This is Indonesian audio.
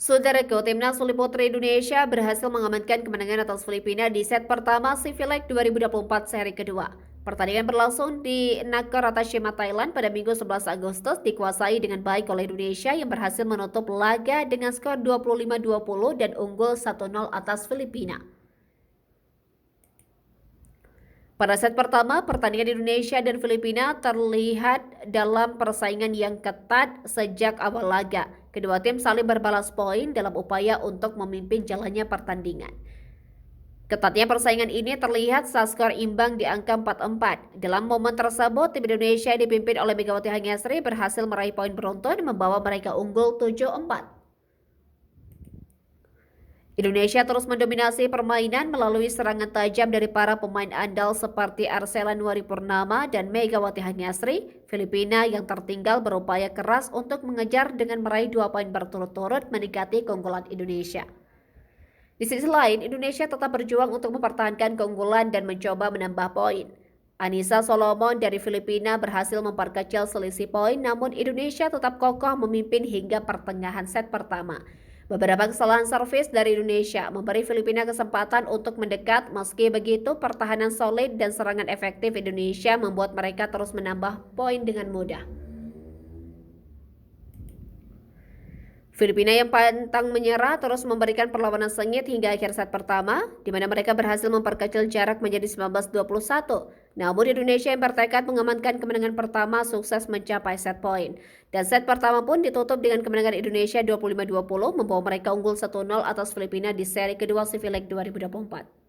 Saudaraku, timnas voli putri Indonesia berhasil mengamankan kemenangan atas Filipina di set pertama Civilek 2024 seri kedua. Pertandingan berlangsung di Nakhon Thailand pada Minggu 11 Agustus dikuasai dengan baik oleh Indonesia yang berhasil menutup laga dengan skor 25-20 dan unggul 1-0 atas Filipina. Pada set pertama, pertandingan Indonesia dan Filipina terlihat dalam persaingan yang ketat sejak awal laga. Kedua tim saling berbalas poin dalam upaya untuk memimpin jalannya pertandingan. Ketatnya persaingan ini terlihat saat skor imbang di angka 4-4. Dalam momen tersebut, tim Indonesia yang dipimpin oleh Megawati Hangestri berhasil meraih poin beruntun membawa mereka unggul 7-4. Indonesia terus mendominasi permainan melalui serangan tajam dari para pemain andal seperti Arsela Nuari Purnama dan Megawati Hangestri. Filipina yang tertinggal berupaya keras untuk mengejar dengan meraih 2 poin berturut-turut meningkati keunggulan Indonesia. Di sisi lain, Indonesia tetap berjuang untuk mempertahankan keunggulan dan mencoba menambah poin. Anissa Solomon dari Filipina berhasil memperkecil selisih poin, namun Indonesia tetap kokoh memimpin hingga pertengahan set pertama. Beberapa kesalahan servis dari Indonesia memberi Filipina kesempatan untuk mendekat. Meski begitu, pertahanan solid dan serangan efektif Indonesia membuat mereka terus menambah poin dengan mudah. Filipina yang pantang menyerah terus memberikan perlawanan sengit hingga akhir set pertama, di mana mereka berhasil memperkecil jarak menjadi 19-21. Namun Indonesia yang bertekad mengamankan kemenangan pertama sukses mencapai set point. Dan set pertama pun ditutup dengan kemenangan Indonesia 25-20 membawa mereka unggul 1-0 atas Filipina di seri kedua Civilek 2024.